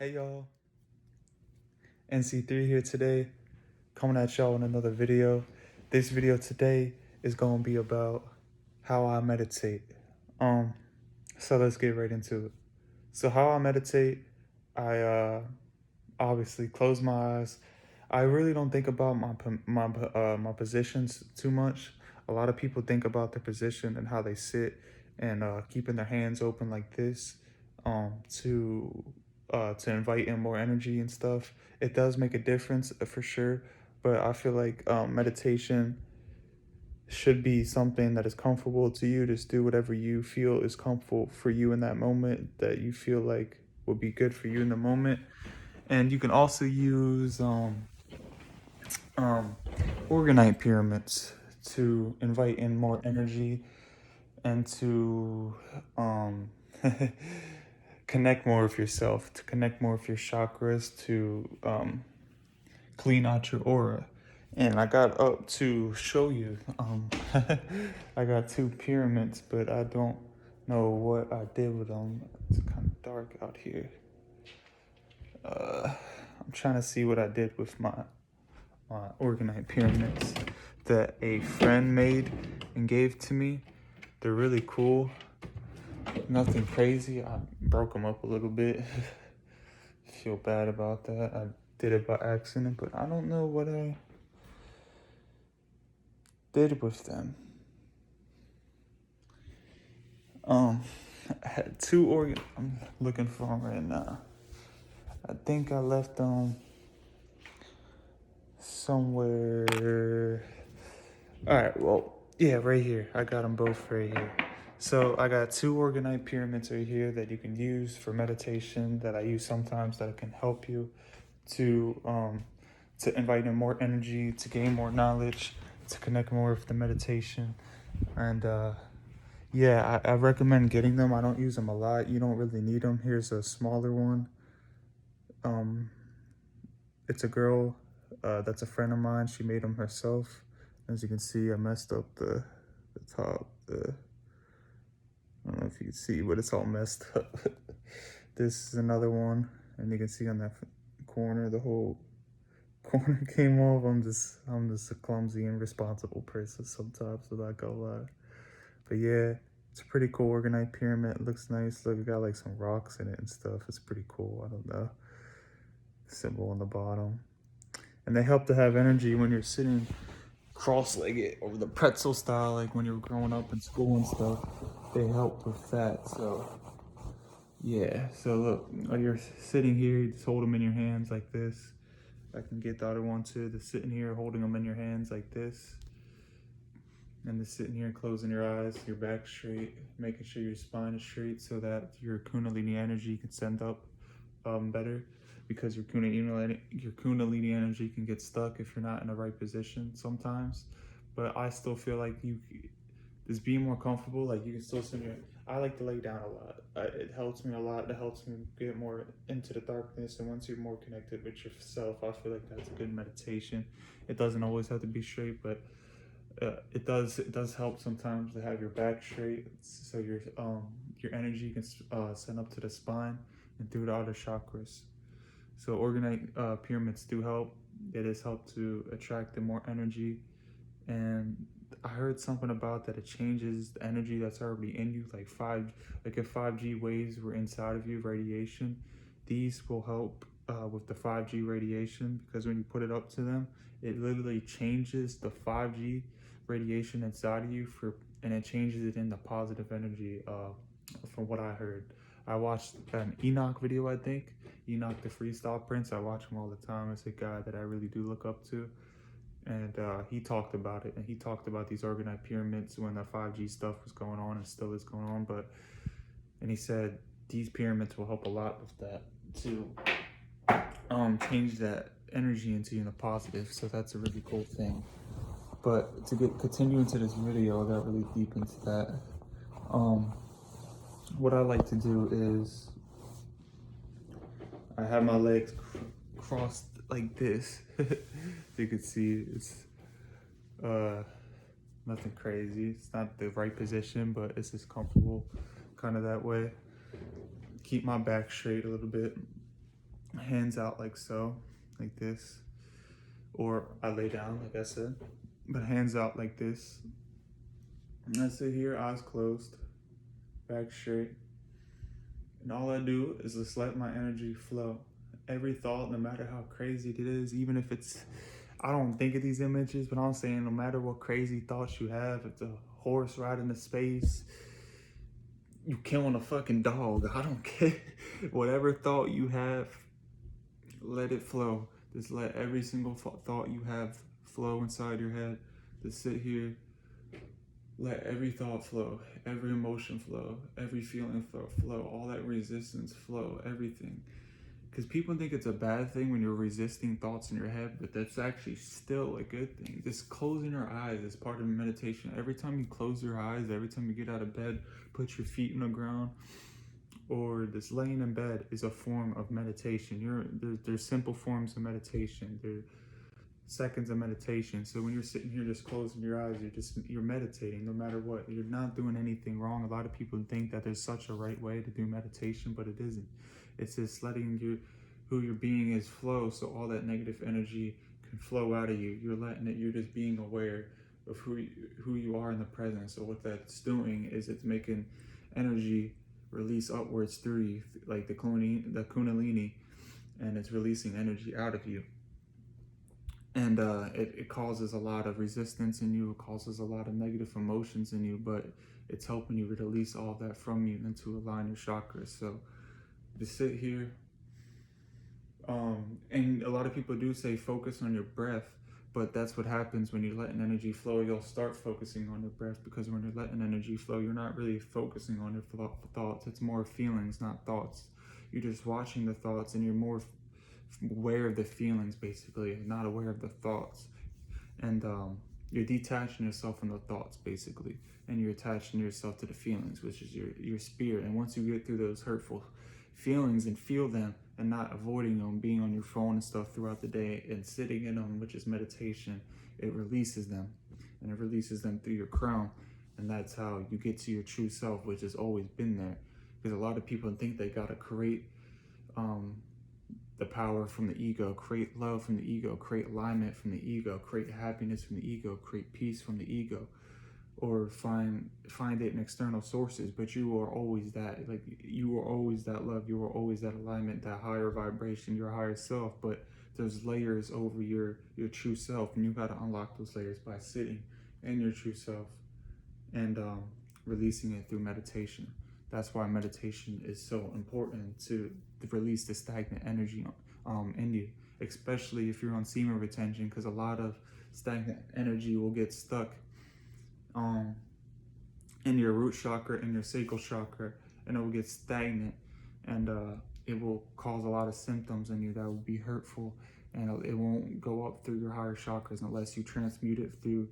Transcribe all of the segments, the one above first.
Hey y'all, NC3 here today, coming at y'all in another video. This video today is gonna be about how I meditate. Um, so let's get right into it. So how I meditate, I obviously close my eyes. I really don't think about my positions too much. A lot of people think about their position and how they sit and keeping their hands open like this to invite in more energy and stuff. It does make a difference for sure, but I feel like meditation should be something that is comfortable to you. Just do whatever you feel is comfortable for you in that moment, that you feel like will be good for you in the moment. And you can also use um, orgonite pyramids to invite in more energy and to connect more with yourself, to connect more with your chakras, to clean out your aura. And I got up to show you. I got two pyramids, but I don't know what I did with them. It's kind of dark out here. I'm trying to see what I did with my orgonite pyramids that a friend made and gave to me. They're really cool. Nothing crazy. I broke them up a little bit. Feel bad about that. I did it by accident, but I don't know what I did with them. I had two organ. I'm looking for them right now. I think I left them somewhere. All right. Well, yeah, right here. I got them both right here. So I got two orgonite pyramids right here that you can use for meditation. That I use sometimes that can help you to invite in more energy, to gain more knowledge, to connect more with the meditation, and yeah, I recommend getting them. I don't use them a lot. You don't really need them. Here's a smaller one. Um, it's a girl that's a friend of mine. She made them herself. As you can see, I messed up the top. I don't know if you can see, but it's all messed up. This is another one, and you can see on that corner, the whole corner came off. I'm just a clumsy, irresponsible person sometimes, so not gonna lie. But yeah, it's a pretty cool orgonite pyramid. It looks nice. Look, it got like some rocks in it and stuff. It's pretty cool. I don't know. Symbol on the bottom. And they help to have energy when you're sitting cross-legged or the pretzel style, like when you're growing up in school and stuff. They help with that. So yeah. So look, while you're sitting here, you just hold them in your hands like this. I can get the other one too. Just sitting here, holding them in your hands like this. And just sitting here, closing your eyes, your back straight, making sure your spine is straight so that your Kundalini energy can send up better, because your Kundalini energy can get stuck if you're not in the right position sometimes. But I still feel like you just being more comfortable, like you can still sit here. I like to lay down a lot. It helps me a lot. It helps me get more into the darkness. And once you're more connected with yourself, I feel like that's a good meditation. It doesn't always have to be straight, but it does help sometimes to have your back straight, so your energy can send up to the spine and through the other chakras. So orgonite pyramids do help. It has helped to attract the more energy, and I heard something about that it changes the energy that's already in you, like if 5G waves were inside of you, radiation, these will help with the 5G radiation, because when you put it up to them, it literally changes the 5G radiation inside of you and it changes it into positive energy. From what I heard, I watched an Enoch video. I think Enoch the Freestyle Prince. I watch him all the time. It's a guy that I really do look up to, and he talked about it, and he talked about these orgonite pyramids when the 5G stuff was going on and still is going on. And he said these pyramids will help a lot with that to change that energy into the positive. So that's a really cool thing. But to continue into this video, I got really deep into that. What I like to do is I have my legs crossed like this. You can see it's nothing crazy. It's not the right position, but it's just comfortable kind of that way. Keep my back straight a little bit. Hands out like so, like this. Or I lay down, like I said, but hands out like this. And I sit here, eyes closed, back straight. And all I do is just let my energy flow. Every thought, no matter how crazy it is, even if it's, I don't think of these images, but I'm saying no matter what crazy thoughts you have, if it's a horse riding the space, you killing a fucking dog, I don't care. Whatever thought you have, let it flow. Just let every single thought you have flow inside your head. Just sit here, let every thought flow, every emotion flow, every feeling flow, all that resistance flow, everything. Because people think it's a bad thing when you're resisting thoughts in your head, but that's actually still a good thing. Just closing your eyes is part of meditation. Every time you close your eyes, every time you get out of bed, put your feet on the ground, or just laying in bed is a form of meditation. There's simple forms of meditation. There's seconds of meditation. So when you're sitting here just closing your eyes, you're meditating no matter what. You're not doing anything wrong. A lot of people think that there's such a right way to do meditation, but it isn't. It's just letting who your being is flow, so all that negative energy can flow out of you. You're letting it. You're just being aware of who you are in the present. So what that's doing is it's making energy release upwards through you, like the kundalini, and it's releasing energy out of you. And it causes a lot of resistance in you. It causes a lot of negative emotions in you, but it's helping you release all that from you and to align your chakras. So just sit here. And a lot of people do say focus on your breath, but that's what happens when you're letting energy flow. You'll start focusing on your breath, because when you're letting energy flow, you're not really focusing on your thoughts. It's more feelings, not thoughts. You're just watching the thoughts, and you're more aware of the feelings, basically, not aware of the thoughts. And you're detaching yourself from the thoughts, basically, and you're attaching yourself to the feelings, which is your spirit. And once you get through those hurtful feelings and feel them, and not avoiding them, being on your phone and stuff throughout the day and sitting in them, which is meditation, it releases them, and it releases them through your crown. And that's how you get to your true self, which has always been there. Because a lot of people think they gotta create the power from the ego, create love from the ego, create alignment from the ego, create happiness from the ego, create peace from the ego, or find it in external sources. But you are always that. Like, you are always that love. You are always that alignment, that higher vibration, your higher self. But there's layers over your true self, and you got to unlock those layers by sitting in your true self and releasing it through meditation. That's why meditation is so important, to release the stagnant energy in you, especially if you're on semen retention, because a lot of stagnant energy will get stuck in your root chakra, in your sacral chakra, and it will get stagnant, and it will cause a lot of symptoms in you that will be hurtful, and it won't go up through your higher chakras unless you transmute it through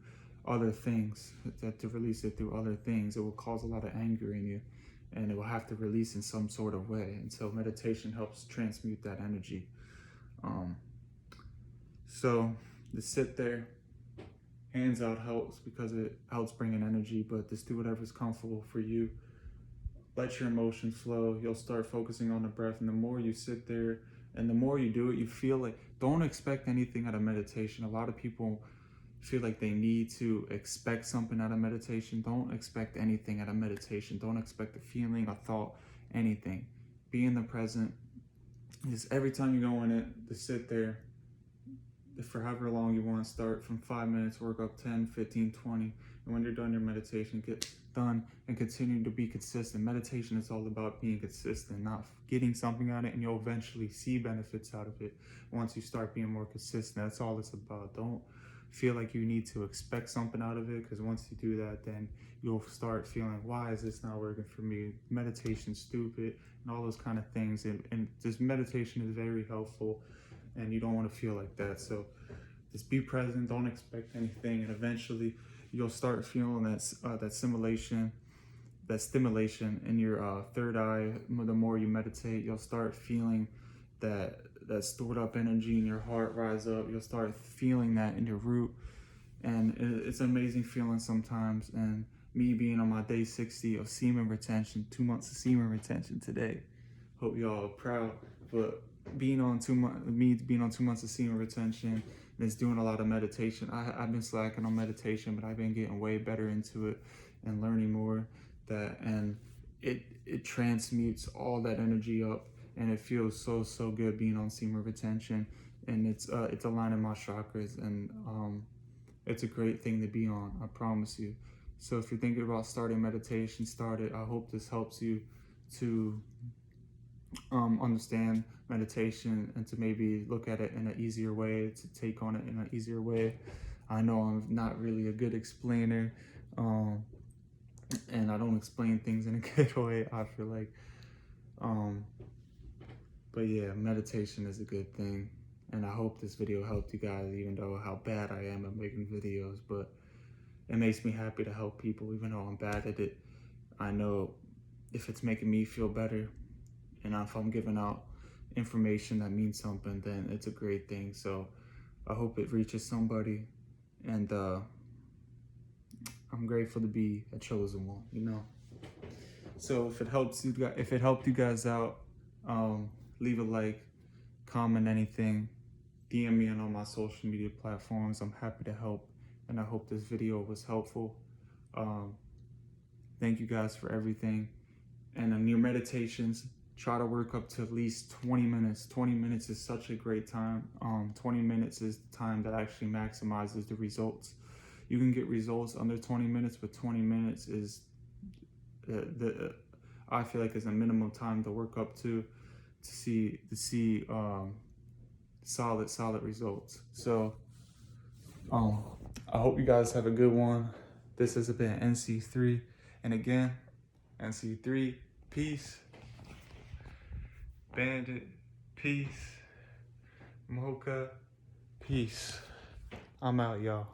other things. To release it through other things, it will cause a lot of anger in you, and it will have to release in some sort of way. And so meditation helps transmute that energy. So to sit there, hands out helps, because it helps bring in energy, but just do whatever's comfortable for you. Let your emotions flow. You'll start focusing on the breath, and the more you sit there and the more you do it, you feel like, don't expect anything out of meditation. A lot of people feel like they need to expect something out of meditation. Don't expect anything out of meditation. Don't expect a feeling, a thought, anything. Be in the present. Just every time you go in it, just sit there for however long you want to. Start from 5 minutes, work up 10, 15, 20. And when you're done your meditation, get done and continue to be consistent. Meditation is all about being consistent, not getting something out of it, and you'll eventually see benefits out of it once you start being more consistent. That's all it's about. Don't feel like you need to expect something out of it, because once you do that, then you'll start feeling, why is this not working for me? Meditation's stupid, and all those kind of things. And this meditation is very helpful, and you don't want to feel like that. So just be present, don't expect anything, and eventually you'll start feeling that stimulation in your third eye. The more you meditate, you'll start feeling that stored up energy in your heart rise up. You'll start feeling that in your root, and it's an amazing feeling sometimes. And me being on my day 60 of semen retention, 2 months of semen retention today, hope y'all are proud. But being on 2 months, me being on 2 months of semen retention, and it's doing a lot of meditation. I've been slacking on meditation, but I've been getting way better into it and learning more. And it transmutes all that energy up, and it feels so good being on semen retention, and it's aligning my chakras, and it's a great thing to be on. I promise you. So if you're thinking about starting meditation, start it. I hope this helps you to understand meditation and to maybe look at it in an easier way, to take on it in an easier way. I know I'm not really a good explainer, and I don't explain things in a good way, I feel like. But yeah, meditation is a good thing. And I hope this video helped you guys, even though how bad I am at making videos. But it makes me happy to help people, even though I'm bad at it. I know if it's making me feel better, and if I'm giving out information that means something, then it's a great thing. So I hope it reaches somebody, and I'm grateful to be a chosen one, you know. So if it helps you guys, if it helped you guys out, leave a like, comment anything, DM me on all my social media platforms. I'm happy to help, and I hope this video was helpful. Thank you guys for everything. And on your meditations, try to work up to at least 20 minutes. 20 minutes is such a great time. 20 minutes is the time that actually maximizes the results. You can get results under 20 minutes, but 20 minutes is I feel like is a minimum time to work up to see solid results. So I hope you guys have a good one. This has been NC3, and again, NC3, peace. Bandit, peace. Mocha, peace. I'm out, y'all.